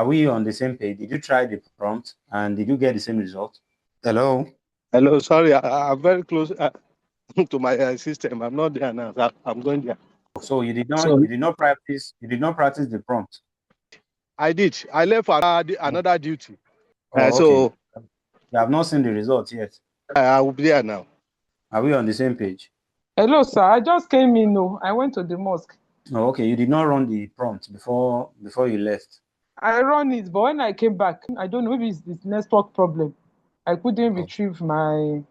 Are we on the same page? Did you try the prompt and did you get the same result? Hello? Hello, sorry, I'm very close to my system. I'm not there now. I'm going there. So you did not practice the prompt. I did. I left for another duty. Okay. So you have not seen the results yet. I will be there now. Are we on the same page? Hello, sir. I just came in. I went to the mosque. Okay. You did not run the prompt before you left. I run it, but when I came back, I don't know, maybe it's this network problem. I couldn't retrieve my.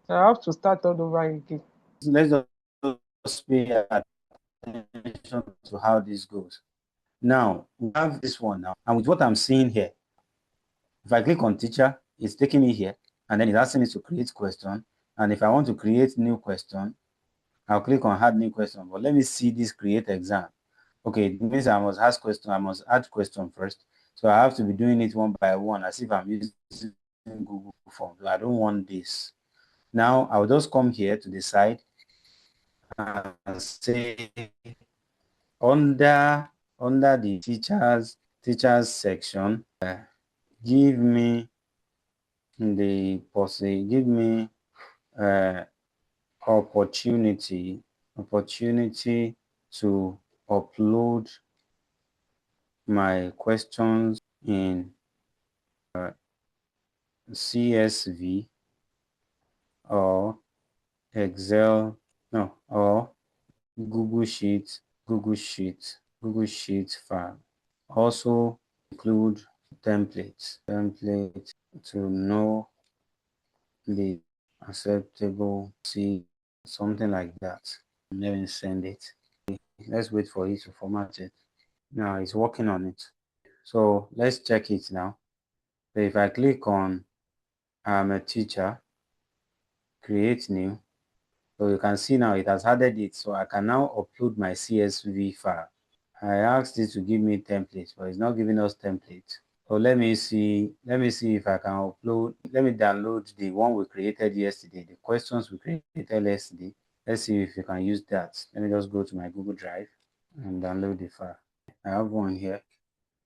I have to start all over again. Let's just pay attention to how this goes. Now, we have this one now. And with what I'm seeing here, if I click on teacher, it's taking me here. And then it's asking me to create question. And if I want to create new question, I'll click on add new question. But let me see this create exam. Okay, it means I must ask question. I must add question first. So I have to be doing it one by one as if I'm using Google Forms. I don't want this. Now, I'll just come here to the side and say under the teachers section, give me opportunity to upload my questions in CSV or Excel, or Google Sheet file. Also include templates to know the acceptable, see something like that. Let me send it. Let's wait for it to format it. Now it's working on it. So let's check it now. So if I click on I'm a teacher, create new, so you can see now it has added it. So I can now upload my CSV file. I asked it to give me templates, but it's not giving us templates. So let me see if I can upload. Let me download the one we created yesterday, the questions we created yesterday. Let's see if you can use that. Let me just go to my Google Drive and download the file. I have one here.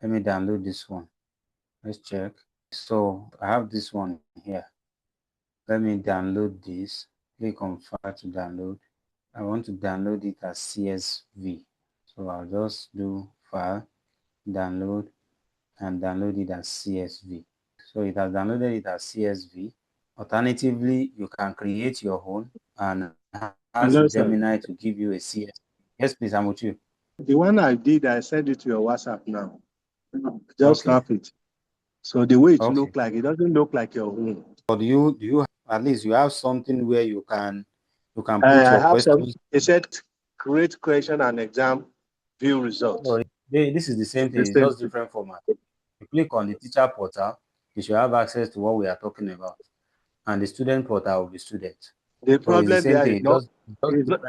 Let me download this one. Let's check. So I have this one here. Let me download this. Click on file to download. I want to download it as CSV. So I'll just do file, download, and download it as CSV. So it has downloaded it as CSV. Alternatively, you can create your own and ask Gemini to give you a CSV. Yes, please, I'm with you. The one I did, I sent it to your WhatsApp now. Just snap it. So the way it looks like, it doesn't look like your own. But do you at least you have something where you can put your questions? It said create question and exam view results. So this is the same thing, it's just different format. You click on the teacher portal, you should have access to what we are talking about. And the student portal will be student. The problem there is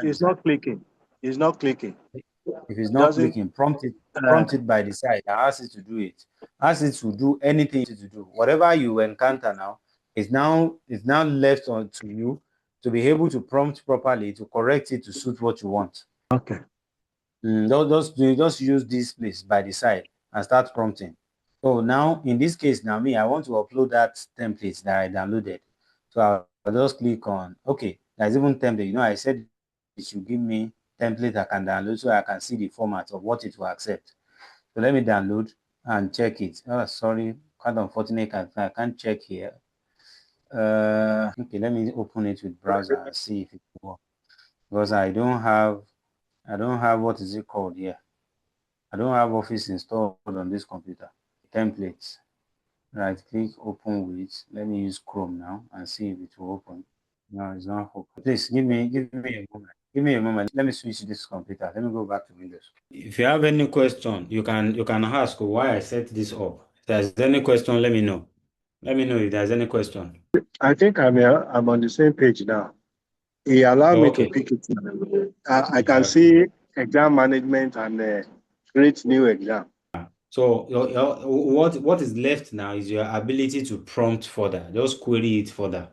it's not clicking. It's not clicking. If it's not clicking, prompt it by the side and ask it to do it. Ask it to do anything to do. Whatever you encounter now is now left on to you to be able to prompt properly to correct it to suit what you want. Okay. Just use this place by the side and start prompting. So now in this case, now I want to upload that template that I downloaded. So I'll just click on there's even template. I said it should give me template I can download so I can see the format of what it will accept. So let me download and check it. Oh, sorry, quite unfortunate. I can't check here. Okay, let me open it with browser and see if it works. Because I don't have what is it called here. I don't have Office installed on this computer. Templates. Right click, open with. Let me use Chrome now and see if it will open. No, it's not open. Please give me a moment. Give me a moment. Let me switch this computer. Let me go back to Windows. If you have any question, you can ask why I set this up. If there's any question, let me know. Let me know if there's any question. I think I'm on the same page now. He allowed me to pick it. I can see exam management and create new exam. So what is left now is your ability to prompt further. Just query it further.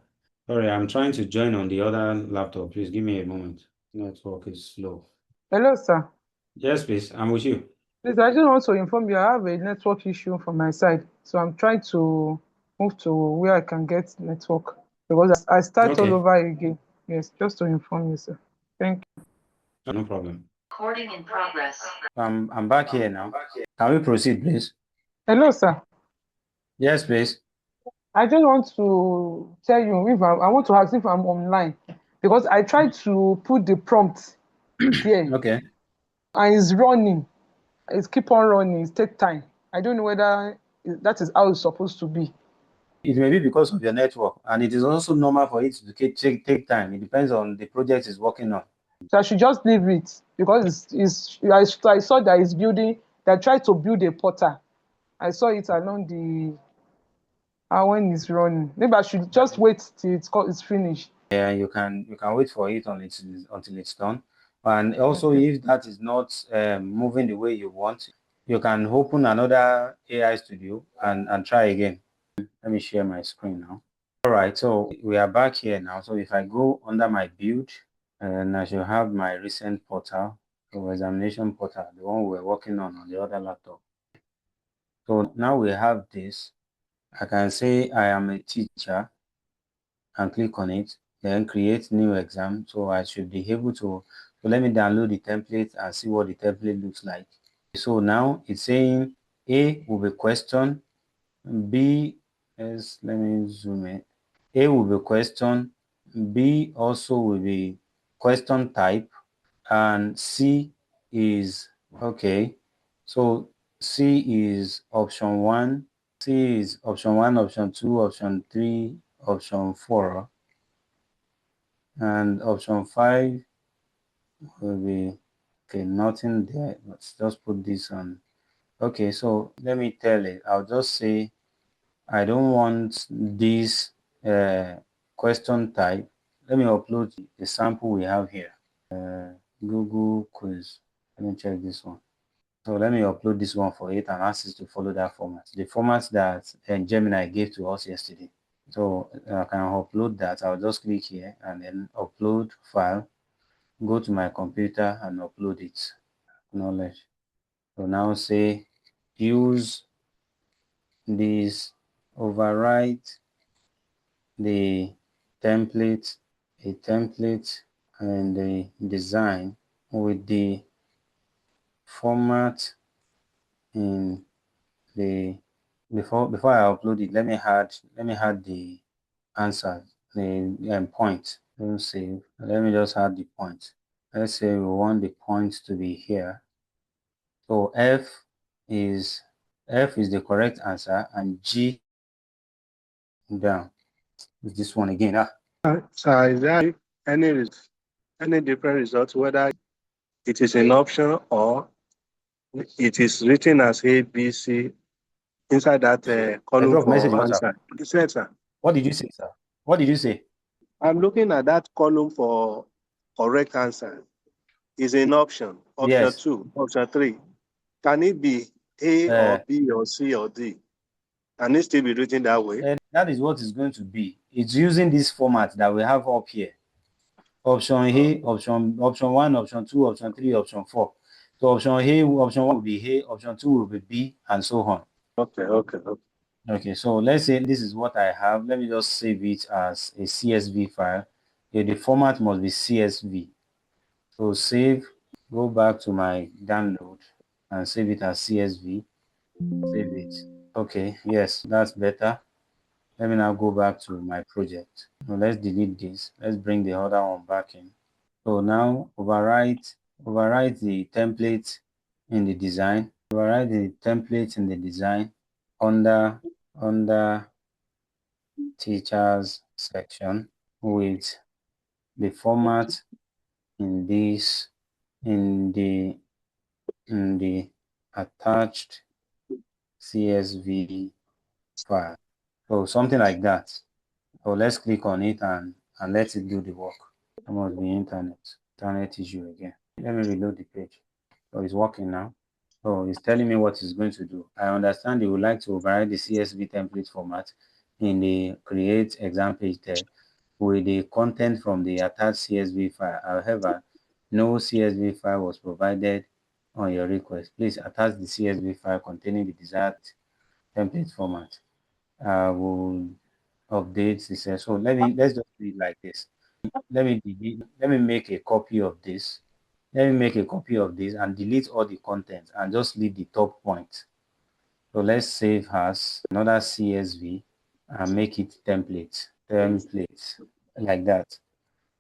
Sorry, I'm trying to join on the other laptop. Please give me a moment. Network is slow. Hello, sir. Yes, please. I'm with you. Please, I just want to inform you, I have a network issue from my side. So I'm trying to move to where I can get network because I start all Okay, over again. Yes, just to inform you, sir. Thank you. no problem. Recording in progress. I'm back here now. Can we proceed, please? Hello, sir. Yes, please. I just want to tell you if I want to ask if I'm online because I tried to put the prompt there Okay. and it's running. It's keep on running. It take time. I don't know whether that is how it's supposed to be. It may be because of your network, and it is also normal for it to take time. It depends on the project is working on. So I should just leave it because I saw that it's building. They tried to build a portal. I saw it along the when it's running. Maybe I should just wait till it's finished. Yeah, you can wait for it until it's done. And also, Okay. if that is not moving the way you want, you can open another AI studio and try again. Let me share my screen now. All right, so we are back here now. So if I go under my build, and I should have my recent portal, or examination portal, the one we're working on the other laptop. So now we have this. I can say I am a teacher and click on it, then create new exam. So I should be able to, so let me download the template and see what the template looks like. So now it's saying A will be question, B is, let me zoom in. A will be question, B also will be question type, and C is, okay, so C is option 1, C is option 1, option 2, option 3, option 4, and option 5 will be, okay, nothing there. Let's just put this on. Okay, so let me tell it. I'll just say I don't want this question type. Let me upload the sample we have here. Google quiz. Let me check this one. So let me upload this one for it and ask it to follow that format. The format that Gemini gave to us yesterday. So I can upload that. I'll just click here and then upload file. Go to my computer and upload it. Knowledge. So now say use this, overwrite the template, a template and the design with the format in the, before I upload it, let me add the answer, the point. Don't save. Let me just add the point. Let's say we want the point to be here. So is F is the correct answer, and G down. Is this one again? So is there any different results, whether it is an option or it is written as A, B, C inside that I column drop message in for WhatsApp. answer? You said, sir. What did you say, sir? What did you say? I'm looking at that column for correct answer. Is an option, option Yes. 2, option 3. Can it be A or B or C or D? Can it still be written that way? That is what it's going to be. It's using this format that we have up here. Option A, option 1, option 2, option 3, option 4. So option 1 will be A, option 2 will be B, and so on. Okay. Okay, so let's say this is what I have. Let me just save it as a CSV file. Okay, the format must be CSV. So save, go back to my download and save it as CSV. Save it. Okay, yes, that's better. Let me now go back to my project. So let's delete this. Let's bring the other one back in. So now overwrite the template in the design. Override the template in the design under teachers section with the format in this in the attached CSV file. So something like that. So let's click on it and let it do the work. There must be internet issue again. Let me reload the page. So it's working now. So it's telling me what it's going to do. I understand you would like to override the CSV template format in the create exam page there with the content from the attached CSV file. However, no CSV file was provided on your request. Please attach the CSV file containing the desired template format. I will update this. So let's just do it like this. Let me make a copy of this. Let me make a copy of this and delete all the content and just leave the top point. So let's save as another CSV and make it template like that.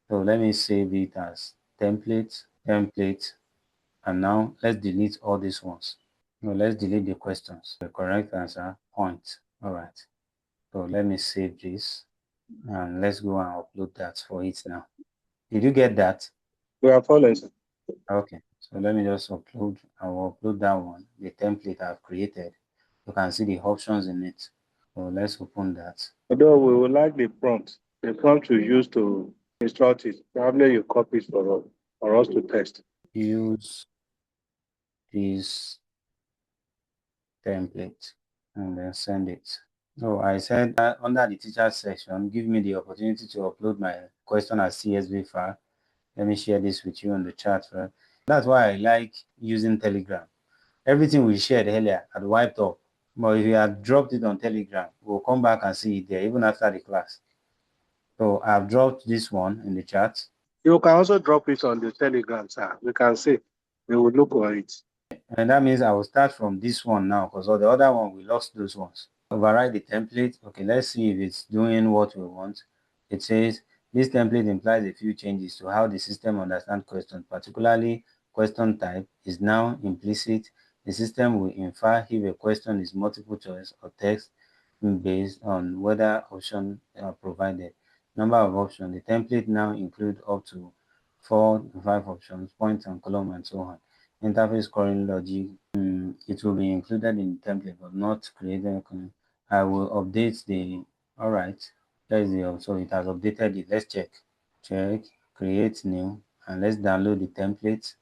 So let me save it as template, and now let's delete all these ones. No, let's delete the questions. The correct answer, point. All right. So let me save this and let's go and upload that for it now. Did you get that? We are following. Okay. So let me just upload. I will upload that one, the template I've created. You can see the options in it. So let's open that. Although we would like the prompt you use to instruct it. Probably you copy it for us to test. Use this template and then send it. So I said under the teacher section, give me the opportunity to upload my question as CSV file. Let me share this with you on the chat. Right? That's why I like using Telegram. Everything we shared earlier had wiped up. But if you had dropped it on Telegram, we'll come back and see it there even after the class. So I've dropped this one in the chat. You can also drop it on the Telegram, sir. We can see. We will look for it. And that means I will start from this one now because all the other one, we lost those ones. Override the template. Okay, let's see if it's doing what we want. It says, this template implies a few changes to how the system understands questions, particularly question type is now implicit. The system will infer if a question is multiple choice or text based on whether options are provided. Number of options. The template now includes up to 4 to 5 options, points and column and so on. Interface scoring logic, it will be included in the template but not created. I will update the, all right, there is the, so it has updated it. Let's check, create new, and let's download the template.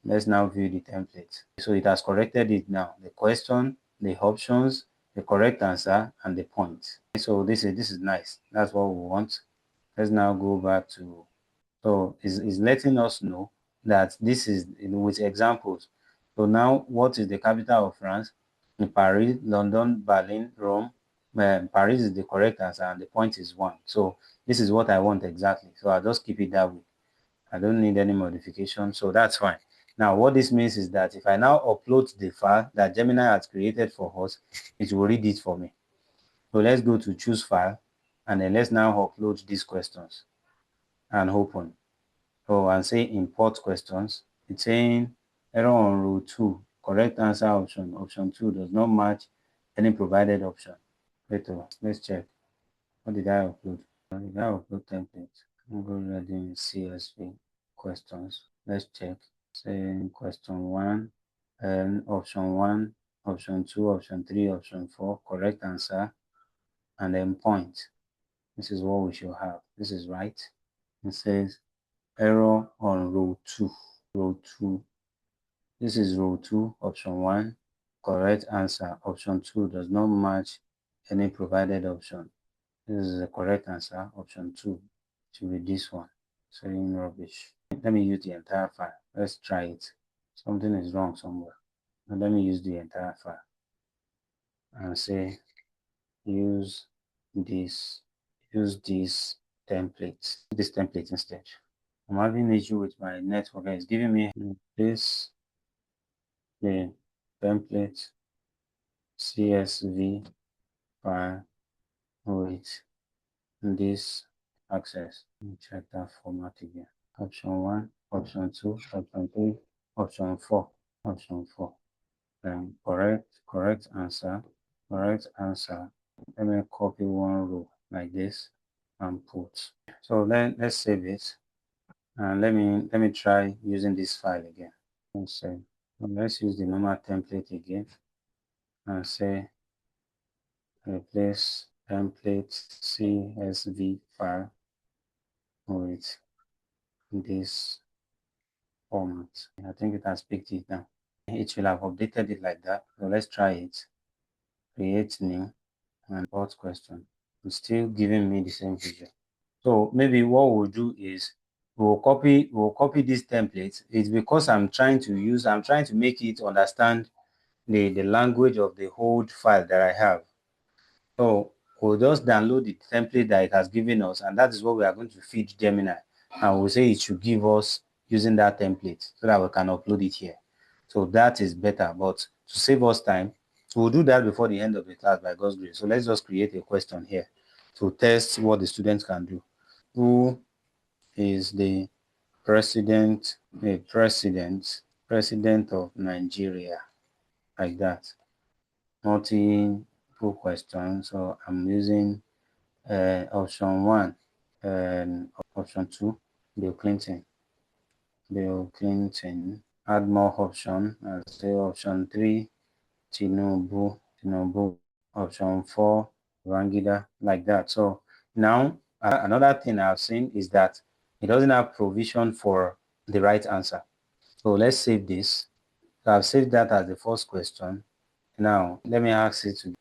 Let's now view the template. So it has corrected it now. The question, the options, the correct answer, and the point. So this is nice. That's what we want. Let's now go back to, so it's letting us know that this is with examples. So now what is the capital of France? Paris, London, Berlin, Rome. Paris is the correct answer and the point is 1. So this is what I want exactly. So I'll just keep it that way. I don't need any modification, so that's fine. Now, what this means is that if I now upload the file that Gemini has created for us, it will read it for me. So let's go to choose file, and then let's now upload these questions and open. So, and say import questions. It's saying error on row 2, correct answer option 2 does not match any provided option. Wait, let's check. What did I upload? Did I upload template? Google Reading CSV questions. Let's check. Say question 1 and option 1, option 2, option 3, option 4, correct answer, and then point. This is what we should have. This is right. It says error on row 2. Row 2. This is row 2, option 1, correct answer. Option 2 does not match any provided option. This is the correct answer. Option 2 should be this one. Saying rubbish. Let me use the entire file. Let's try it. Something is wrong somewhere. Now let me use the entire file and say use this template. This template instead. I'm having an issue with my network. It's giving me this the template CSV file with this access. Let me check that format again. Option 1, option 2, option 3, option 4, option 4. Then correct answer. Let me copy one row like this and put. So then let's save it. And let me try using this file again. Let's say, let's use the normal template again and say replace template CSV file with this format. I think it has picked it now. It will have updated it like that. So let's try it. Create new and import question. It's still giving me the same figure. So maybe what we'll do is we'll copy this template. It's because I'm trying to make it understand the language of the old file that I have. So we'll just download the template that it has given us, and that is what we are going to feed Gemini. And we'll say it should give us using that template so that we can upload it here. So that is better, but to save us time, so we'll do that before the end of the class by God's grace. So let's just create a question here to test what the students can do. Who is the president of Nigeria? Like that. Multiple questions. So I'm using option 1 and option 2, Bill Clinton. Add more option. I'll say option 3, Tinubu. Option 4, Rangida, like that. So now another thing I've seen is that it doesn't have provision for the right answer. So let's save this. So I've saved that as the first question. Now let me ask it to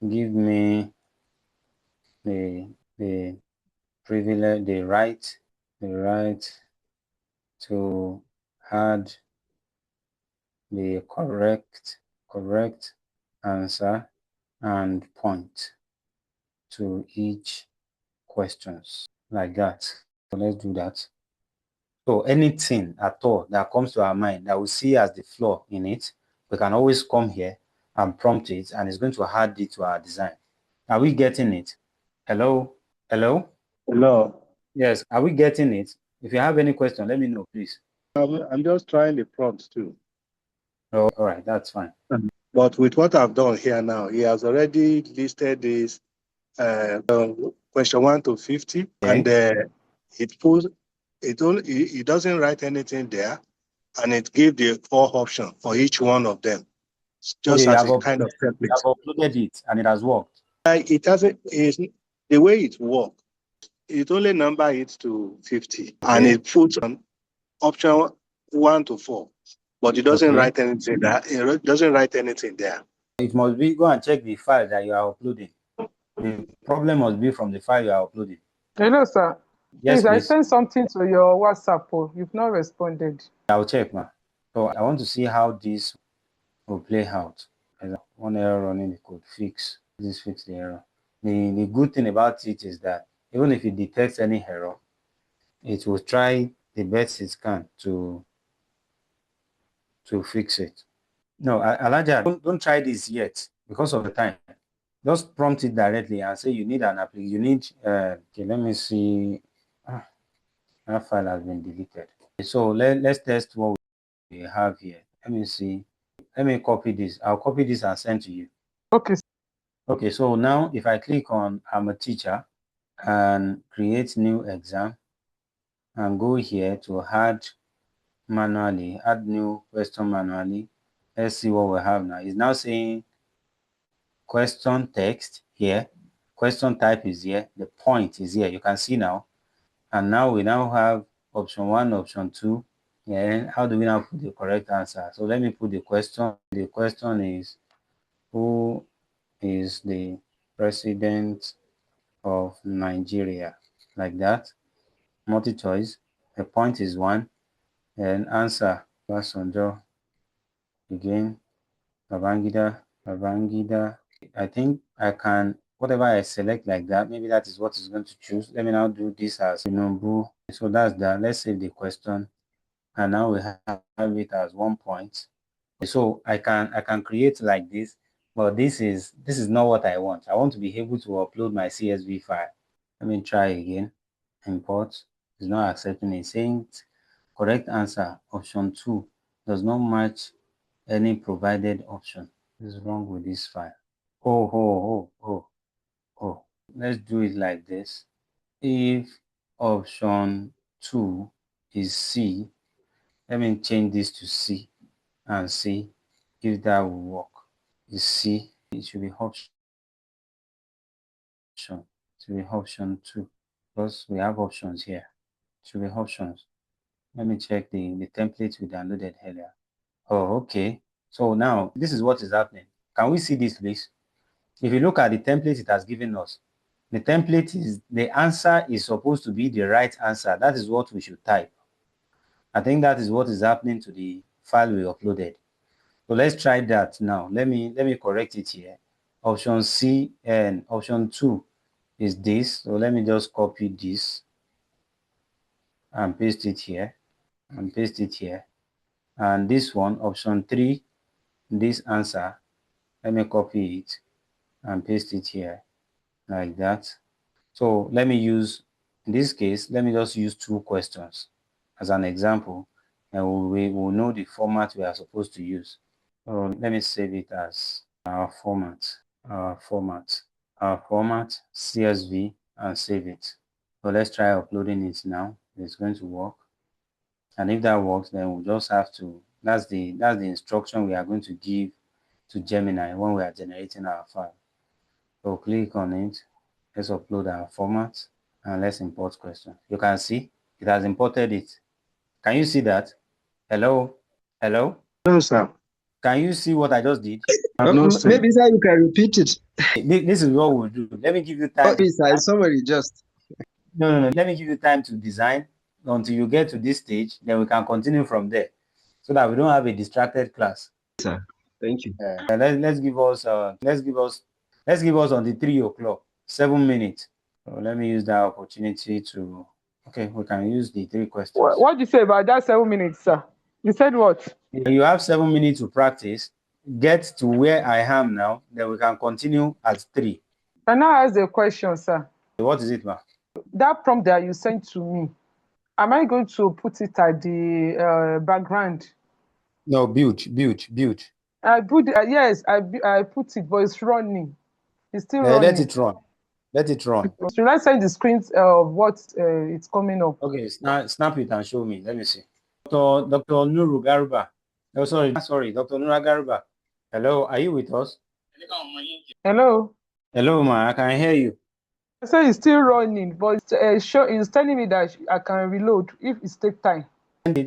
give me the privilege, the right to add the correct answer and point to each questions, like that. So let's do that. So anything at all that comes to our mind that we see as the flaw in it, we can always come here and prompt it, and it's going to add it to our design. Are we getting it? Hello? Hello? No, Yes, are we getting it? If you have any question, let me know, please. I'm just trying the prompts too. Oh, all right, that's fine. But with what I've done here now, he has already listed this question 1 to 50, Okay. and it doesn't write anything there, and it gives the 4 options for each one of them, just Okay, as a kind of you template. have uploaded it and it has worked. It hasn't. The way it works, it only number it to 50, and Okay. it puts on option 1 to 4, but it doesn't Okay. write anything there. It doesn't write anything there. It must be, go and check the file that you are uploading. The problem must be from the file you are uploading. Hello, sir. Yes, Please, I please. sent something to your WhatsApp. Oh, you've not responded. I'll check, ma. So I want to see how this will play out. There's one error running the code. Fix the error. The good thing about it is that even if it detects any error, it will try the best it can to fix it. No, Elijah, don't try this yet because of the time. Just prompt it directly and say you need an application. You need, okay, let me see. That file has been deleted. So let's test what we have here. Let me see. Let me copy this. I'll copy this and send to you. Okay. Okay, so now if I click on I'm a teacher and create new exam and go here to add new question manually. Let's see what we have now. It's now saying question text here, question type is here, the point is here. You can see now. And now we now have option 1, option 2. And how do we now put the correct answer? So let me put the question. The question is, who is the president of Nigeria? Like that. Multi-choice. The point is 1. And answer, Basanjo. Again, Babangida. I think I can, whatever I select like that, maybe that is what it's going to choose. Let me now do this as Tinubu. So that's that. Let's save the question. And now we have it as 1 point. So I can create like this, but this is not what I want. I want to be able to upload my CSV file. Let me try again. Import. It's not accepting it. Saying correct answer, option 2, does not match any provided option. What is wrong with this file? Oh. Let's do it like this. If option 2 is C, let me change this to C and see if that will work. Is C, it should be option. It should be option 2 because we have options here. It should be options. Let me check the template we downloaded earlier. Oh, okay. So now this is what is happening. Can we see this, please? If you look at the template it has given us, The template is, the answer is supposed to be the right answer. That is what we should type. I think that is what is happening to the file we uploaded. So let's try that now. Let me correct it here. Option C and option 2 is this. So let me just copy this and paste it here and paste it here. And this one, option 3, this answer, let me copy it and paste it here like that. So let me use, in this case, let me just use 2 questions as an example, and we will know the format we are supposed to use. So let me save it as our format, CSV, and save it. So let's try uploading it now. It's going to work. And if that works, then we'll just have to, that's the instruction we are going to give to Gemini when we are generating our file. So click on it. Let's upload our format and let's import question. You can see it has imported it. Can you see that? Hello? Hello? No, sir. Can you see what I just did? I've not seen. Maybe sir, you can repeat it. This is what we'll do. Let me give you time. Please, sir, somebody just. No. Let me give you time to design until you get to this stage. Then we can continue from there, so that we don't have a distracted class. Sir, thank you. Let's give us on the 3 o'clock, 7 minutes. So let me use that opportunity to. Okay, we can use the 3 questions. What do you say about that 7 minutes, sir? You said what? You have 7 minutes to practice. Get to where I am now. Then we can continue at 3. Can I ask a question, sir? What is it, ma? That prompt that you sent to me, am I going to put it at the background? No, build. I put yes, I put it, but it's running. It's still running. Let it run. Let it run. Should I send the screens of what it's coming up? Okay, snap it and show me. Let me see. Dr. Nuru Garuba. Oh, sorry, Dr. Nura Garuba. Hello, are you with us? Hello. Hello, ma. I can hear you. I say it's still running, but it's telling me that I can reload if it takes time.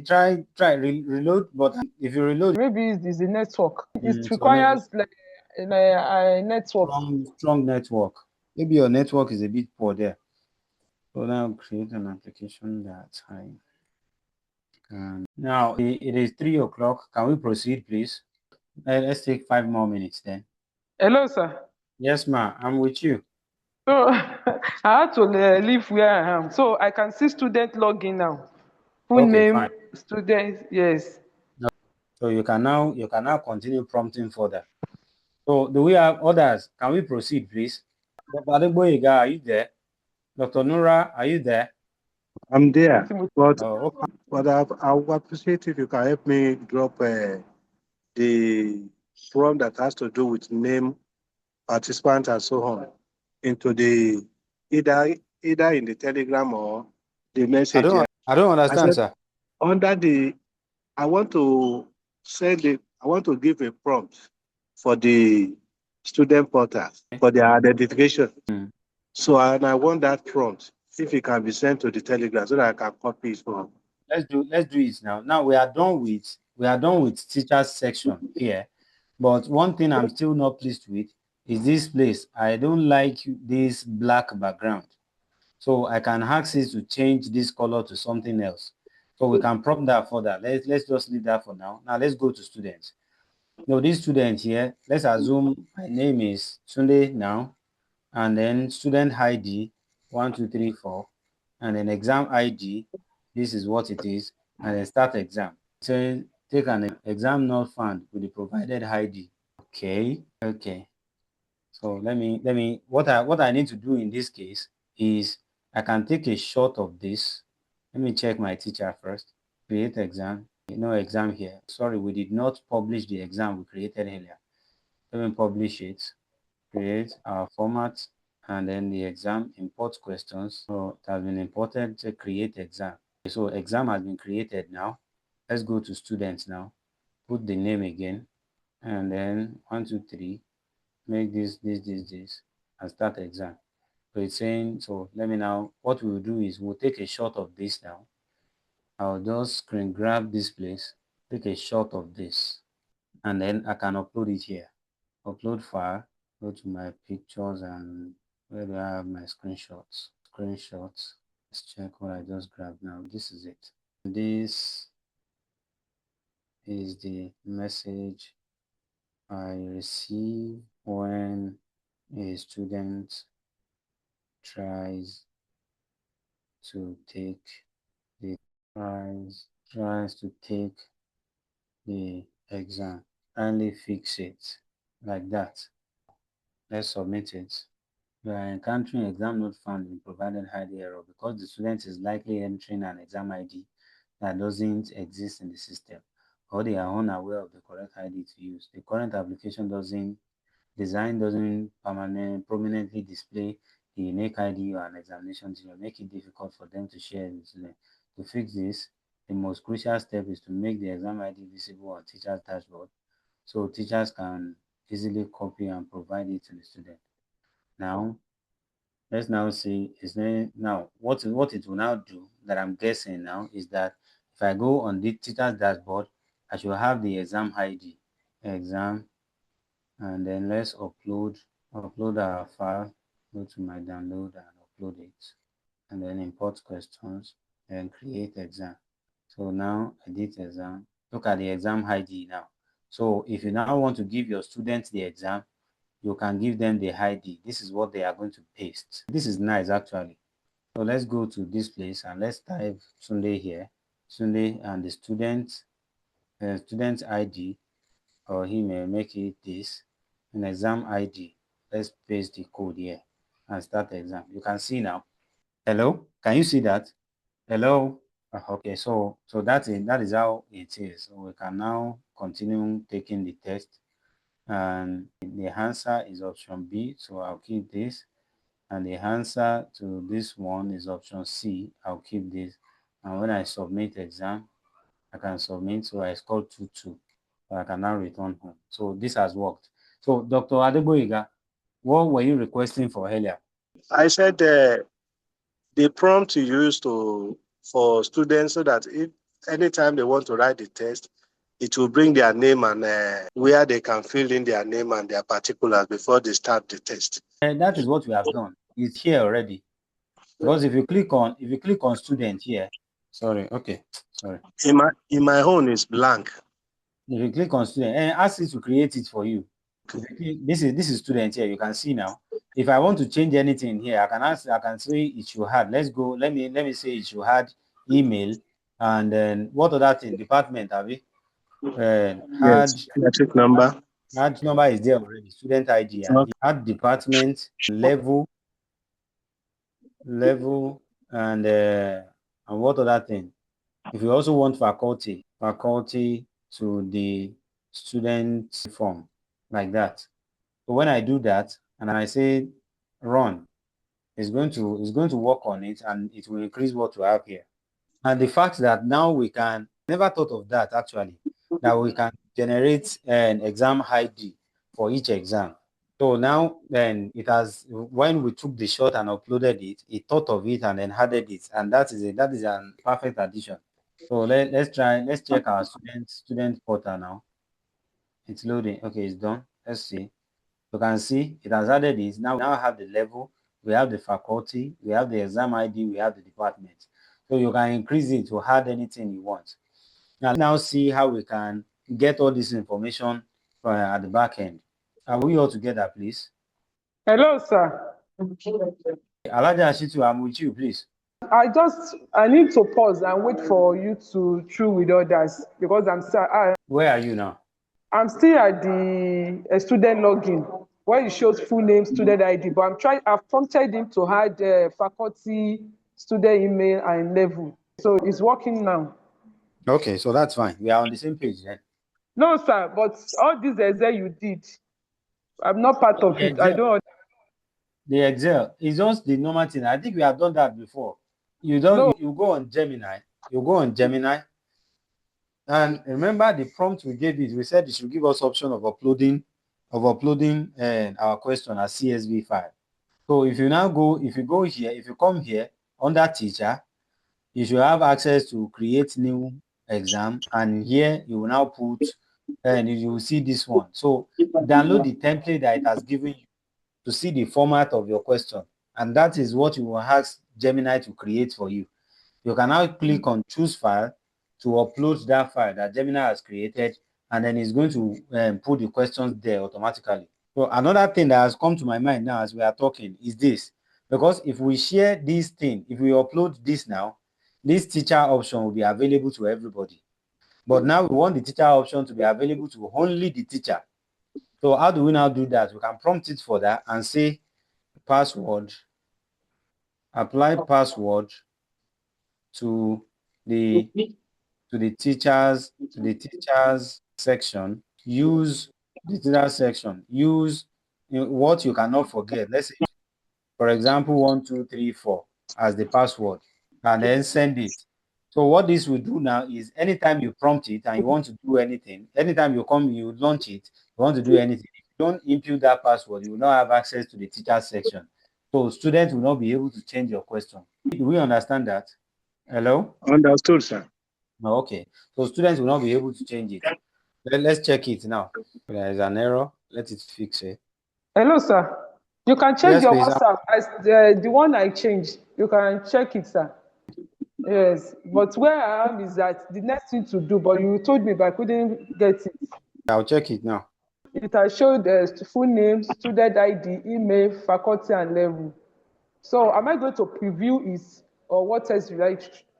Try reload, but if you reload, Maybe it's the network. It so requires like a network. strong network. Maybe your network is a bit poor there. So now create an application that I can. Now it is 3 o'clock. Can we proceed, please? Let's take 5 more minutes then. Hello, sir. Yes, ma. I'm with you. So I had to leave where I am, so I can see student login now. Full Okay, name, fine. student, yes. So you can now continue prompting further. So do we have others? Can we proceed, please? Dr. Adegboyega, are you there? Dr. Nura, are you there? I'm there, but Okay. I would appreciate if you can help me drop the prompt that has to do with name, participant, and so on into the either in the Telegram or the message. I don't understand, sir. Under the, I want to give a prompt for the student portal for their identification. So and I want that prompt if it can be sent to the Telegram so that I can copy it from. Let's do it now. Now we are done with teachers section here. But one thing I'm still not pleased with is this place. I don't like this black background. So I can ask it to change this color to something else. So we can prompt that further. Let's just leave that for now. Now let's go to students. Now this student here, let's assume my name is Sunday now, and then student ID 1234, and then exam ID. This is what it is, and then start exam. So take an exam not found with the provided ID. Okay. So let me what I need to do in this case is I can take a shot of this. Let me check my teacher first. Create exam. No exam here. Sorry, we did not publish the exam we created earlier. Let me publish it. Create our format and then the exam import questions. So it has been imported to create exam. So exam has been created now. Let's go to students now. Put the name again, and then 1, 2, 3. Make this, and start exam. So it's saying, so let me now, what we will do is we'll take a shot of this now. I'll just screen grab this place, take a shot of this, and then I can upload it here. Upload file, go to my pictures and Where do I have my screenshots? Screenshots. Let's check what I just grabbed now. This is it. This is the message I receive when a student tries to take the tries to take the exam. Kindly fix it like that. Let's submit it. We are encountering exam not found in provided ID error because the student is likely entering an exam ID that doesn't exist in the system, or they are unaware of the correct ID to use. The current application doesn't prominently display the unique ID or an examination to make it difficult for them to share it with students. To fix this, the most crucial step is to make the exam ID visible on teacher's dashboard so teachers can easily copy and provide it to the student. Now, let's now see, is there now what it will now do that I'm guessing now is that if I go on the teacher's dashboard, I should have the exam ID, exam, and then let's upload our file, go to my download and upload it, and then import questions and create exam. So now edit exam. Look at the exam ID now. So if you now want to give your students the exam, you can give them the ID. This is what they are going to paste. This is nice actually. So let's go to this place and let's type Sunday here. Sunday and the student ID, or he may make it this, an exam ID. Let's paste the code here and start the exam. You can see now. Hello, can you see that? Hello. Okay, so that is how it is. So we can now continue taking the test, and the answer is option B. So I'll keep this, and the answer to this one is option C. I'll keep this, and when I submit exam, I can submit. So I scored 2-2. So I can now return home. So this has worked. So Dr. Adeboyiga, what were you requesting for earlier? I said the prompt you use for students so that if anytime they want to write the test, it will bring their name and where they can fill in their name and their particulars before they start the test. And that is what we have done. It's here already. Because if you click on student here, sorry. In my own is blank. If you click on student and ask it to create it for you. This is student here. You can see now. If I want to change anything here, I can say it should have. Let's go. Let me say it should have email, and then what other thing? Department, have we? Yes, matric number. Add number is there already. Student ID. Add department, level, and what other thing? If you also want faculty to the student form, like that. So when I do that and I say run, it's going to work on it, and it will increase what we have here. And the fact that now we can, never thought of that actually, that we can generate an exam ID for each exam. So now then it has, when we took the shot and uploaded it, it thought of it and then added it, and that is a perfect addition. So let's check our student portal now. It's loading. Okay, it's done. Let's see. You can see it has added this. Now we have the level, we have the faculty, we have the exam ID, we have the department. So you can increase it to add anything you want. Now see how we can get all this information at the back end. Are we all together, please? Hello, sir. Alaja Ashitu, I'm with you, please. I need to pause and wait for you to through with others because Where are you now? I'm still at the student login where it shows full name, student ID, but I've prompted him to add faculty, student email, and level. So it's working now. Okay, so that's fine. We are on the same page then. No, sir, but all this Excel you did, I'm not part of it. I don't. The Excel is just the normal thing. I think we have done that before. You go on Gemini. And remember the prompt we gave it, we said it should give us option of uploading our question as CSV file. So if you come here under teacher, you should have access to create new exam, and here you will now put, and you will see this one. So download the template that it has given you to see the format of your question. And that is what you will ask Gemini to create for you. You can now click on choose file to upload that file that Gemini has created, and then it's going to put the questions there automatically. So another thing that has come to my mind now as we are talking is this, because if we share this thing, if we upload this now, this teacher option will be available to everybody. But now we want the teacher option to be available to only the teacher. So how do we now do that? We can prompt it for that and say password, apply password to the teachers section. Use the teacher section. Use what you cannot forget. Let's say, for example, 1, 2, 3, 4 as the password, and then send it. So what this will do now is anytime you prompt it and you want to do anything, anytime you launch it, you want to do anything, if you don't input that password, you will not have access to the teacher section. So students will not be able to change your question. Do we understand that? Hello? Understood, sir. Okay. So students will not be able to change it. Let's check it now. There is an error. Let it fix it. Hello, sir. You can check Yes, your please. WhatsApp as the one I changed. You can check it, sir. Yes, but where I am is that the next thing to do, but you told me, but I couldn't get it. I'll check it now. It has showed the full name, student ID, email, faculty, and level. So am I going to preview it, or what else will I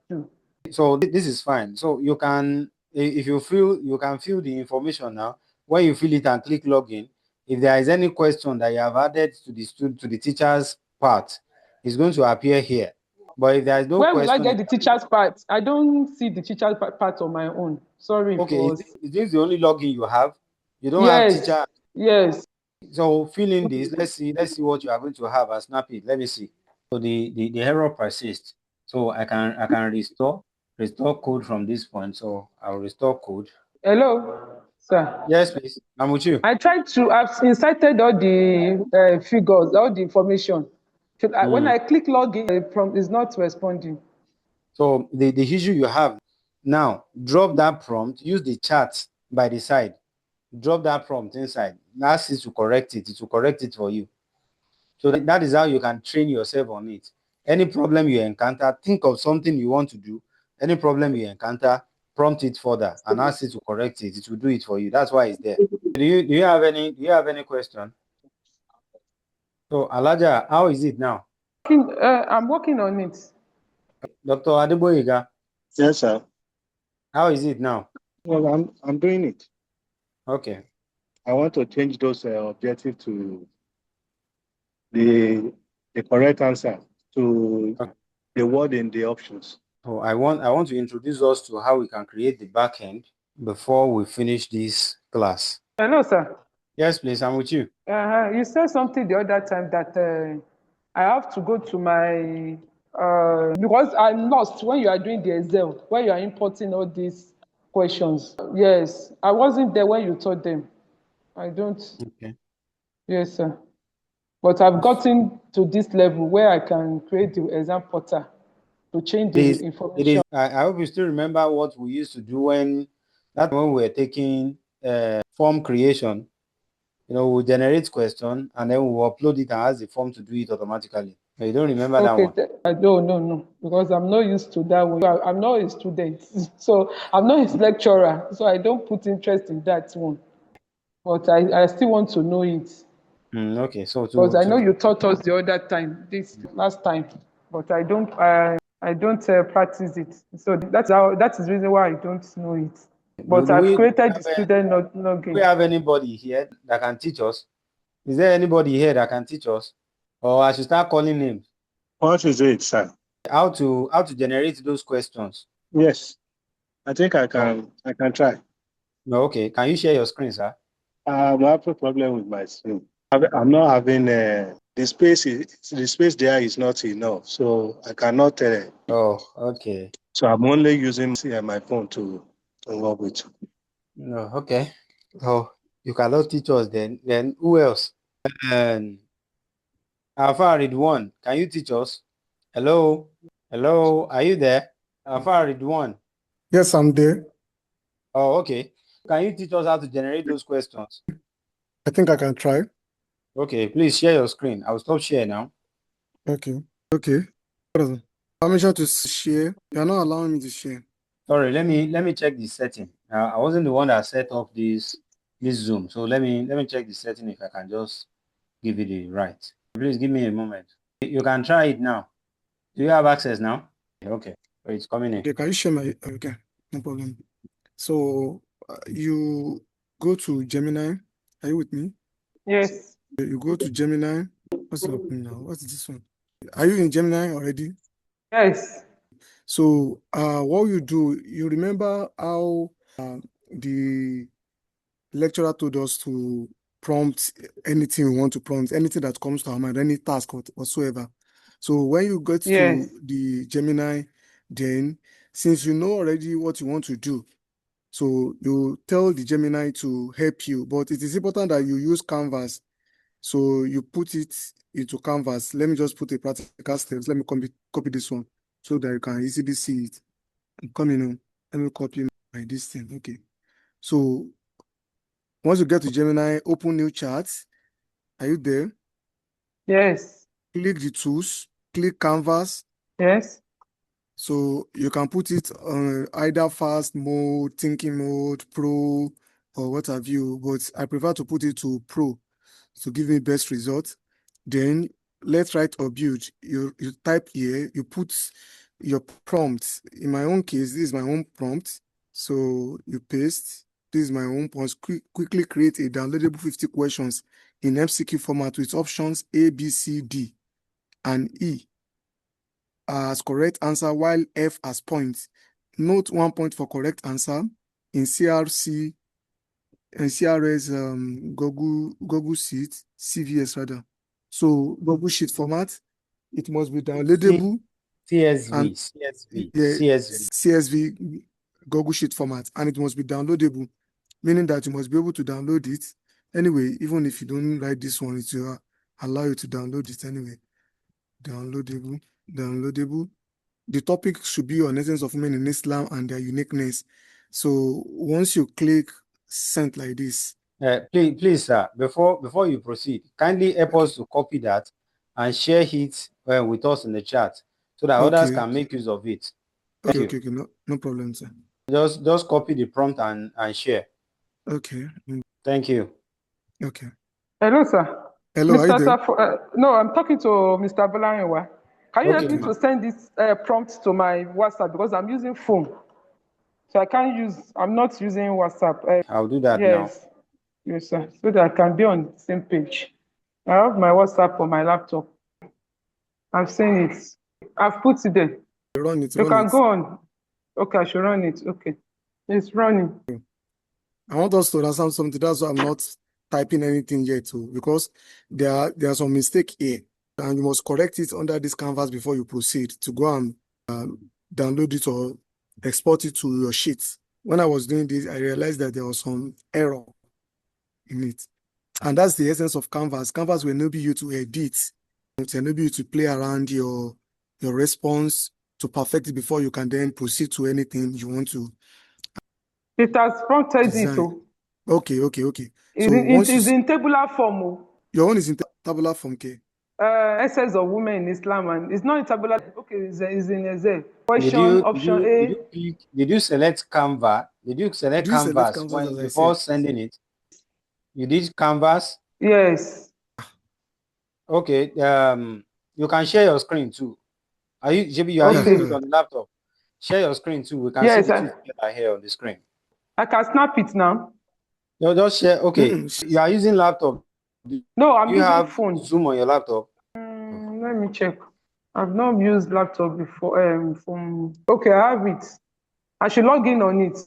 do? So this is fine. So you can, if you feel, you can fill the information now. When you fill it and click login, if there is any question that you have added to the teacher's part, it's going to appear here. But if there is no Where will I question, get the teacher's part? I don't see the teacher's part on my own. Sorry okay, for. is this the only login you have? You don't have Yes, teacher. yes. So fill in this. Let's see what you are going to have and snap it. Let me see. So the error persists. So I can restore code from this point. So I'll restore code. Hello, sir. Yes, please. I'm with you. I tried to. I've inserted all the figures, all the information. When I click login, the prompt is not responding. So the issue you have now, drop that prompt. Use the chat by the side. Drop that prompt inside. Ask it to correct it. It will correct it for you. So that is how you can train yourself on it. Any problem you encounter, think of something you want to do. Any problem you encounter, prompt it further and ask it to correct it. It will do it for you. That's why it's there. Do you have any question? So Alaja, how is it now? I'm working on it. Dr. Adeboyega. Yes, sir. How is it now? Well, I'm doing it. Okay. I want to change those objectives to the correct answer to the word in the options. So I want to introduce us to how we can create the backend before we finish this class. Hello, sir. Yes, please. I'm with you. You said something the other time that I have to go to my because I'm lost when you are doing the Excel, when you are importing all these questions. Yes, I wasn't there when you taught them. I don't. Okay. Yes, sir. But I've gotten to this level where I can create the exam portal to change the information. I hope you still remember what we used to do when we were taking form creation. You know, we generate question and then we upload it and ask the form to do it automatically. You don't remember that one? I don't no, because I'm not used to that one. I'm not a student, so I'm not his lecturer, so I don't put interest in that one. But I still want to know it. Okay, so because I know you taught us the other time, this last time, but I don't practice it. So that is the reason why I don't know it. But I've created the student login. Do we have anybody here that can teach us? Is there anybody here that can teach us? Or I should start calling names? What is it, sir? How to generate those questions? Yes, I think I can. I can try. No, okay. Can you share your screen, sir? I have a problem with my screen. I'm not having the space. The space there is not enough, so I cannot. Oh, okay. So I'm only using my phone to work with. No, okay. Oh, you cannot teach us then. Then who else? Alpha Ridwan, can you teach us? Hello? Hello, are you there? Alpha Ridwan. Yes, I'm there. Oh, okay. Can you teach us how to generate those questions? I think I can try. Okay, please share your screen. I will stop share now. Okay. Permission to share. You're not allowing me to share. Sorry, let me check the setting. I wasn't the one that set up this Zoom. So let me check the setting if I can just give you the right. Please give me a moment. You can try it now. Do you have access now? Okay. So it's coming in. Okay, can you share my okay, no problem. So you go to Gemini. Are you with me? Yes. You go to Gemini. What's happening now? What's this one? Are you in Gemini already? Yes. So what you do, you remember how the lecturer told us to prompt anything we want to prompt, anything that comes to our mind, any task whatsoever. So when you get Yes. to the Gemini, then since you know already what you want to do, so you tell the Gemini to help you, but it is important that you use Canvas. So you put it into Canvas. Let me just put a practical steps. Let me copy this one so that you can easily see it. I'm coming on. Let me copy my this thing. Okay. So once you get to Gemini, open new charts. Are you there? Yes. Click the tools, click Canvas. Yes. So you can put it on either fast mode, thinking mode, pro, or what have you, but I prefer to put it to pro to give me best result. Then let's write or build. You type here, you put your prompt. In my own case, this is my own prompt. So you paste. This is my own prompt. Quickly create a downloadable 50 questions in MCQ format with options A, B, C, D, and E as correct answer, while F as points. Note 1 point for correct answer in CRC and CRS Google Sheet, CVS rather. So Google Sheet format, it must be downloadable. And CSV Google Sheet format, and it must be downloadable, meaning that you must be able to download it anyway. Even if you don't write this one, it will allow you to download it anyway. Downloadable. The topic should be on essence of women in Islam and their uniqueness. So once you click send like this, please, sir, before you proceed, kindly help us to copy that and share it with us in the chat so that others can make use of it. Okay, no problem, sir. Just copy the prompt and share. Okay. Thank you. Okay. Hello, sir. Hello, Mr. are you there? No, I'm talking to Mr. Bolarinwa. Can you help me to send this prompt to my WhatsApp because I'm using phone, so I can't use. I'm not using WhatsApp. I'll do that now. Yes, sir. So that I can be on the same page. I have my WhatsApp on my laptop. I've seen it. I've put it there. Run it. You can go on. Okay, I should run it. Okay, it's running. I want us to understand something. That's why I'm not typing anything yet too, because there are some mistake here, and you must correct it under this canvas before you proceed to go and download it or export it to your sheet. When I was doing this, I realized that there was some error in it, and that's the essence of Canvas. Canvas will enable you to edit, to enable you to play around your response to perfect it before you can then proceed to anything you want to. It has prompted design. it. So okay. It is in tabular form. Your own is in tabular form, okay? Essence of women in Islam, and it's not in tabular. Okay, it's in Excel. Question option A. Did you select Canva? Did you select Canvas before sending it? You did Canvas? Yes. Okay. You can share your screen too. Are you using it on the laptop? Share your screen too. We can see the two together here on the screen. I can snap it now. No, just share. Okay. You are using laptop. No, I'm using have phone. Zoom on your laptop? Let me check. I've not used laptop before. Okay, I have it. I should log in on it.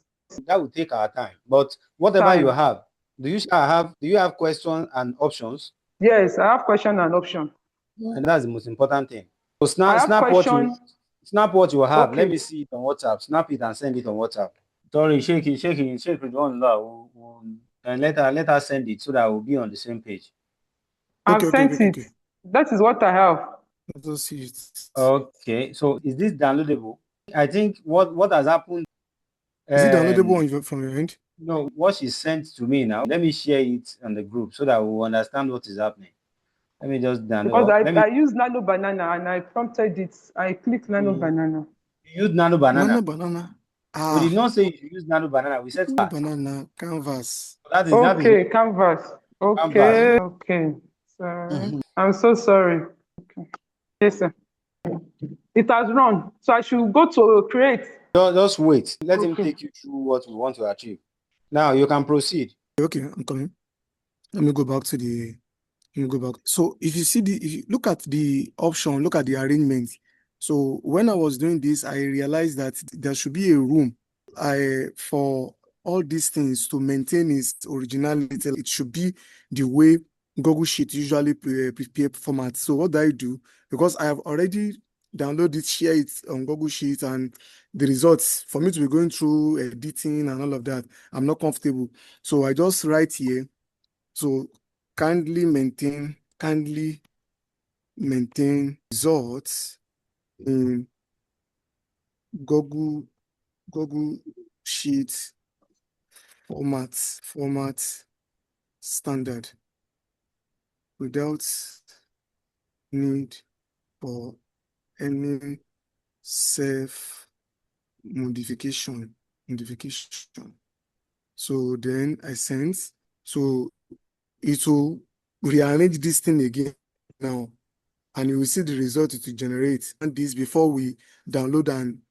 That will take our time. But whatever you have, do you have questions and options? Yes, I have question and option. And that's the most important thing. So snap what you have. Okay. Let me see it on WhatsApp. Snap it and send it on WhatsApp. Sorry, shake it on and let her send it so that we'll be on the same page. I've sent it. That is what I have. Let us see it. Okay, so is this downloadable? I think what has happened. Is it downloadable from your end? No, what she sent to me now. Let me share it on the group so that we'll understand what is happening. Let me just download. Because Let me I use Nano Banana and I prompted it. I clicked Nano Banana. use Nano Banana. Nano Banana. We did not say you should use Nano Banana. We said Nano Banana, Canvas. that is Okay, Canvas. Okay, Canvas. okay. Sorry. I'm so sorry. Okay. Yes, sir. It has run. So I should go to create. Just wait. Let him Okay. take you through what we want to achieve. Now you can proceed. Okay, I'm coming. Let me go back to the. Let me go back. So if you see if you look at the option, look at the arrangement. So when I was doing this, I realized that there should be a room for all these things to maintain its originality. It should be the way Google Sheet usually prepare format. So what do I do? Because I have already downloaded, share it on Google Sheet, and the results for me to be going through editing and all of that, I'm not comfortable. So I just write here. So kindly maintain results in Google Sheet format standard without need for any self modification. So then I send. So it will rearrange this thing again now, and you will see the result it will generate. And this before we download and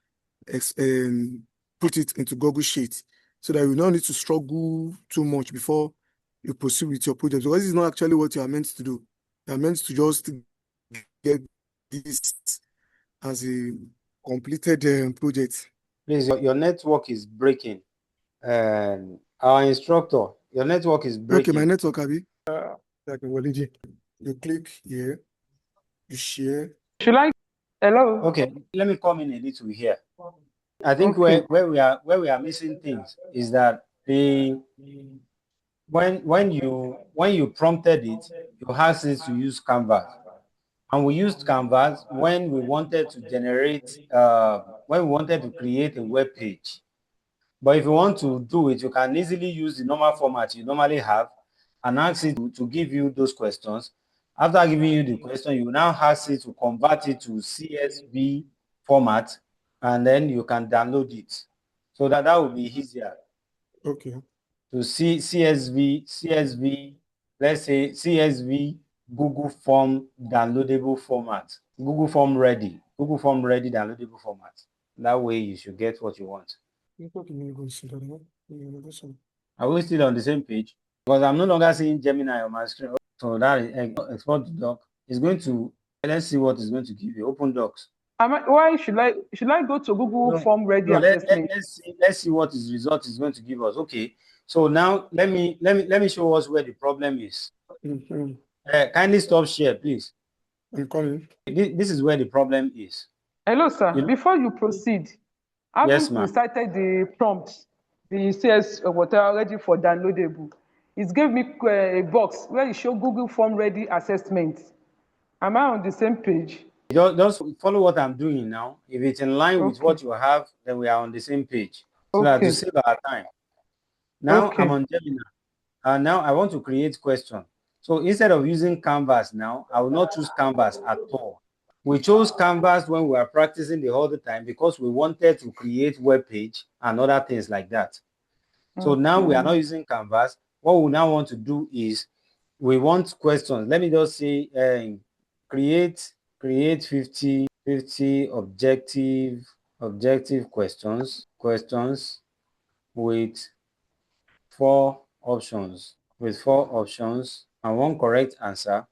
put it into Google Sheet, so that you don't need to struggle too much before you proceed with your project, because this is not actually what you are meant to do. You are meant to just get this as a completed project. Please, your network is breaking. Our instructor, your network is breaking. Okay, my network, Abi. You click here, you share. Should I? Hello. Okay, let me come in a little here. I think where we are missing things is that when you prompted it, you asked it to use Canvas, and we used Canvas when we wanted to generate when we wanted to create a web page. But if you want to do it, you can easily use the normal format you normally have and ask it to give you those questions. After giving you the question, you now ask it to convert it to CSV format, and then you can download it. So that will be easier. Okay. To see CSV, let's say CSV Google Form downloadable format, Google Form ready downloadable format. That way you should get what you want. Are we still on the same page? Because I'm no longer seeing Gemini on my screen. So that is export the doc. It's going to, let's see what it's going to give you. Open docs. Why should I go to Google Form Ready Assessment? Let's see what his result is going to give us. Okay. So now let me show us where the problem is. Kindly stop share, please. I'm coming. This is where the problem is. Hello, sir. Before you proceed, I Yes, haven't ma'am. recited the prompt, the CS whatever ready for downloadable. It gave me a box where it show Google Form Ready Assessment. Am I on the same page? Just follow what I'm doing now. If it's in line with what you have, then we are on the same page. So that to save our time. Now I'm on Gemini. And now I want to create question. So instead of using Canvas now, I will not choose Canvas at all. We chose Canvas when we were practicing the whole time because we wanted to create web page and other things like that. So now we are not using Canvas. What we now want to do is we want questions. Let me just say create 50 objective questions with four options and one correct answer,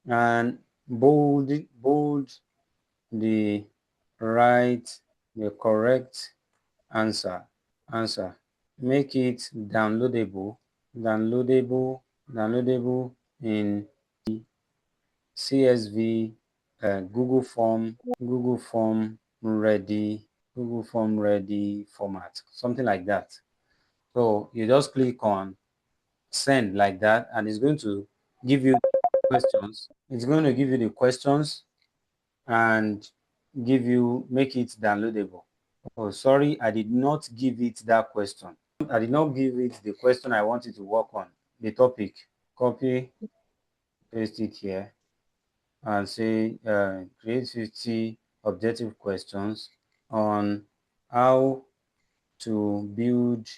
and bold the correct answer. Make it downloadable in CSV Google Form ready format, something like that. So you just click on send like that, and it's going to give you questions. It's going to give you the questions and make it downloadable. Oh, sorry, I did not give it that question. I did not give it the question I wanted to work on, the topic. Copy paste it here, and say create 50 objective questions on how to build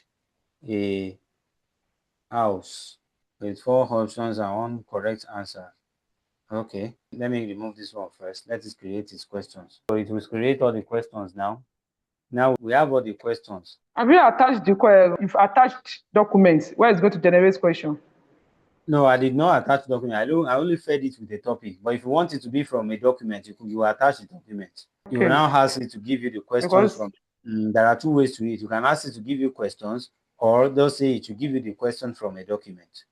a house with 4 options and 1 correct answer. Okay, let me remove this one first. Let us create its questions. So it will create all the questions now. Now we have all the questions. Have you attached you've attached documents where it's going to generate question? No, I did not attach document. I only fed it with a topic. But if you want it to be from a document, you attach the document. You will Okay. now ask it to give you the questions Because from. There are 2 ways to it. You can ask it to give you questions, or they'll say it to give you the question from a document.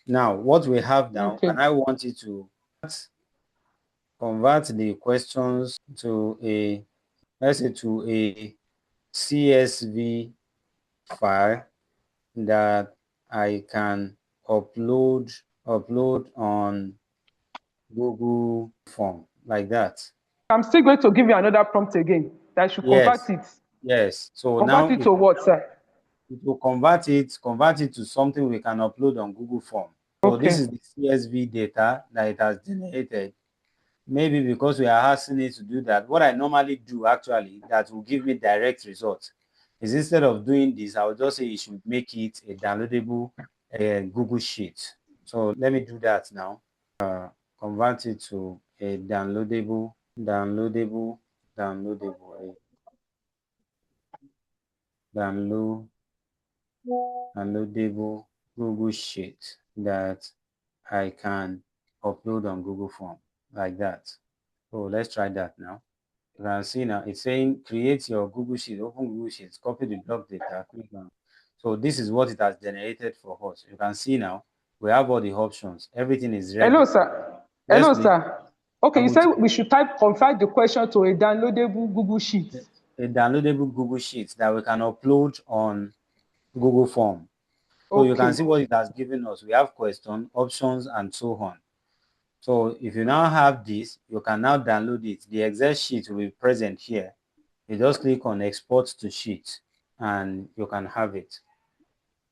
Now, what we have now, okay. and I want you to convert the questions to a, let's say, to a CSV file that I can upload on Google form, like that. I'm still going to give you another prompt again that should Yes. convert it. Yes. So Convert now it to what, sir? it will convert it to something we can upload on Google form. So this Okay. is the CSV data that it has generated. Maybe because we are asking it to do that, what I normally do actually that will give me direct results is, instead of doing this, I will just say it should make it a downloadable Google Sheet. So let me do that now. Convert it to a downloadable Google Sheet that I can upload on Google Form, like that. So let's try that now. You can see now it's saying create your Google Sheet, open Google Sheets, copy the block data, click on. So this is what it has generated for us. You can see now we have all the options. Everything is ready. Hello, sir. Yes, Hello, please. sir. Okay, you said we should convert the question to a downloadable Google Sheet. A downloadable Google Sheet that we can upload on Google Form. So you can see what it has given us. We have question, options, and so on. So if you now have this, you can now download it. The Excel sheet will be present here. You just click on export to sheet and you can have it.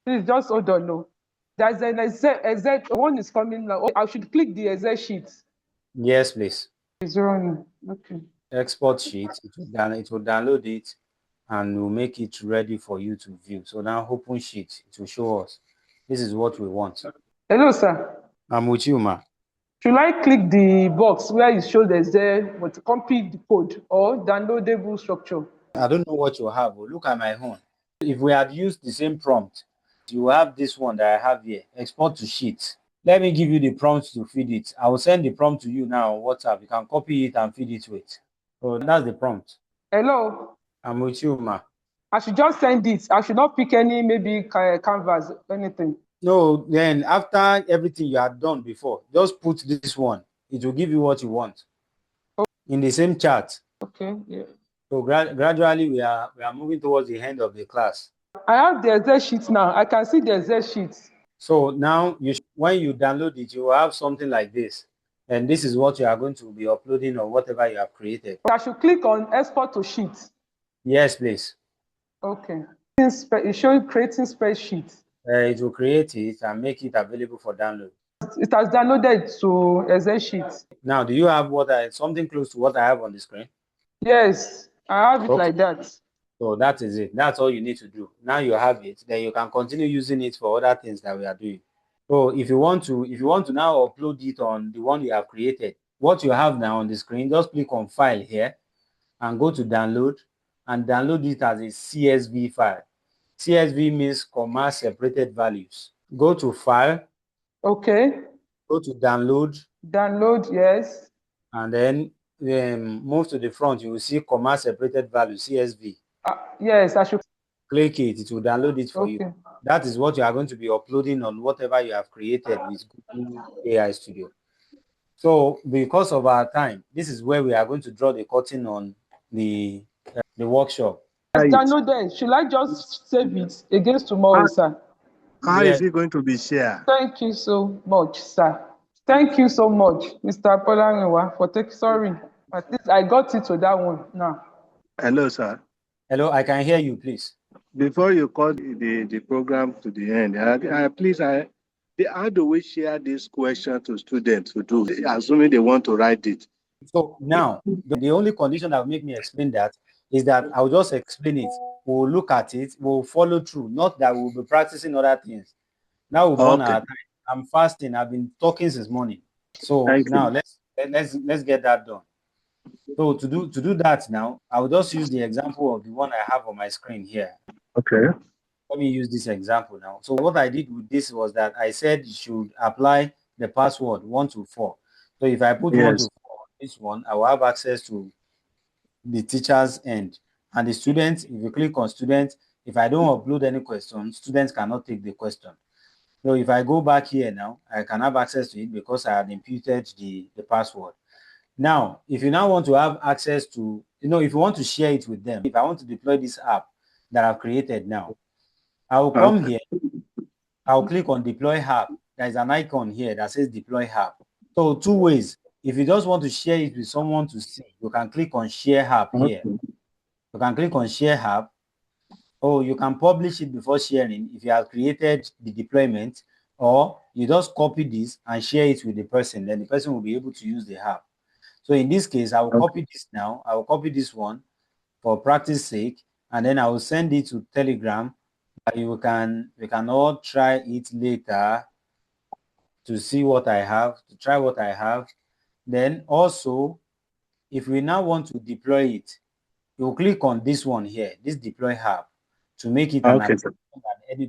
Please just hold on. No, there's an Excel one is coming now. I should click the Excel sheet. Yes, please. It's running. Okay. Export sheet. It will download it and will make it ready for you to view. So now open sheet. It will show us. This is what we want. Hello, sir. I'm with you, ma. Should I click the box where it shows the Excel, but copy the code or downloadable structure? I don't know what you have. Look at my own. If we had used the same prompt, you have this one that I have here, export to sheet. Let me give you the prompt to feed it. I will send the prompt to you now on WhatsApp. You can copy it and feed it with. So that's the prompt. Hello. I'm with you, ma. I should just send it. I should not pick any, maybe canvas, anything. No, then after everything you had done before, just put this one. It will give you what you want. In the same chart. Okay, yeah. So gradually we are moving towards the end of the class. I have the Excel sheet now. I can see the Excel sheet. So now when you download it, you will have something like this. And this is what you are going to be uploading or whatever you have created. I should click on export to sheet. Yes, please. Okay. It's showing creating spreadsheet. It will create it and make it available for download. It has downloaded to Excel sheet. Now, do you have something close to what I have on the screen? Yes, I have it like that. So that is it. That's all you need to do. Now you have it, then you can continue using it for other things that we are doing. So if you want to now upload it on the one you have created, what you have now on the screen, just click on file here and go to download and download it as a CSV file. CSV means comma separated values. Go to file. Okay. Go to download. Download, yes. And then move to the front. You will see comma separated value, CSV. Yes, I should click it. It will download it for you. That is what you are going to be uploading on whatever you have created with Google AI Studio. So because of our time, this is where we are going to draw the curtain on the workshop. Downloaded. Should I just save it against tomorrow, sir? How is it going to be shared? Thank you so much, sir. Thank you so much, Mr. Polaniwa, for taking. Sorry, at least I got it to that one now. Hello, sir. Hello, I can hear you, please. Before you call the program to the end, how do we share this question to students to do, assuming they want to write it? So now, the only condition that will make me explain that is that I'll just explain it. We'll look at it, we'll follow through, not that we'll be practicing other things. Now we'll burn our time. I'm fasting. I've been talking since morning. So Thank now you. let's get that done. So to do that now, I will just use the example of the one I have on my screen here. Okay. Let me use this example now. So what I did with this was that I said you should apply the password 1 to 4. So if I put 1 to Yes. 4 on this one, I will have access to the teacher's end. And the students, if you click on students, if I don't upload any questions, students cannot take the question. So if I go back here now, I can have access to it because I had imputed the password. Now, if you now want to have access to, if you want to share it with them, if I want to deploy this app that I've created now, I will come here, I'll click on deploy app. There's an icon here that says deploy app. So 2 ways. If you just want to share it with someone to see, you can click on share app here. You can click on share app, or you can publish it before sharing if you have created the deployment, or you just copy this and share it with the person, then the person will be able to use the app. So in this case, I will copy this now. I will copy this one for practice sake, and then I will send it to Telegram. We can all try it later to see what I have, to try what I have. Then also, if we now want to deploy it, you click on this one here, this deploy app, to make it an application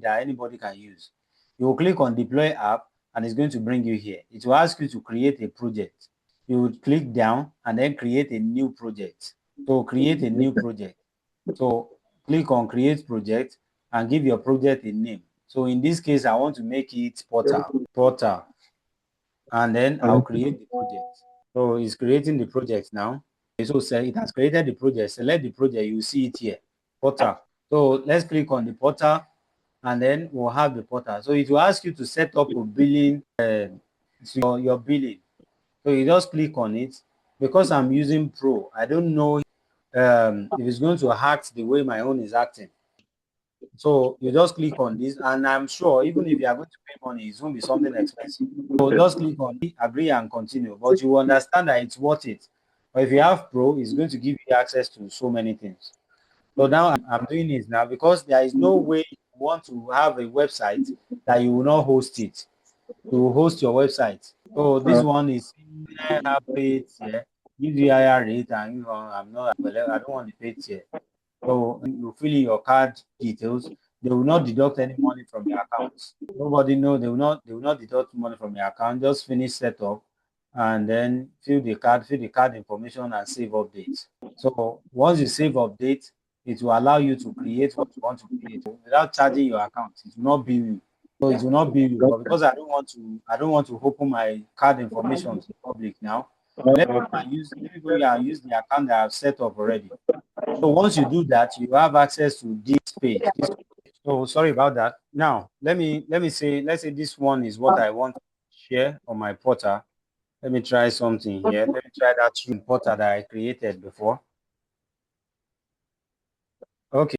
that anybody can use. You will click on deploy app, and it's going to bring you here. It will ask you to create a project. You would click down and then create a new project. So create a new project. So click on create project and give your project a name. So in this case, I want to make it portal, and then I'll create the project. So it's creating the project now. So say it has created the project. Select the project, you see it here, portal. So let's click on the portal, and then we'll have the portal. So it will ask you to set up a billing, your billing. So you just click on it. Because I'm using Pro, I don't know if it's going to act the way my own is acting. So you just click on this, and I'm sure even if you are going to pay money, it's going to be something expensive. So just click on it, agree and continue. But you understand that it's worth it. But if you have Pro, it's going to give you access to so many things. So now I'm doing this now because there is no way you want to have a website that you will not host it. To host your website. So this one is paid here, give you higher rate, and I'm not, well, I don't want the paid here. So you fill in your card details. They will not deduct any money from your account. Nobody know, they will not deduct money from your account. Just finish setup and then fill the card information and save updates. So once you save update, it will allow you to create what you want to create without charging your account. It will not be you. So it will not be you. But because I don't want to open my card information to the public now. Let me go and use the account that I've set up already. So once you do that, you have access to this page. So sorry about that. Now let's say this one is what I want to share on my portal. Let me try something here. Let me try that portal that I created before. Okay.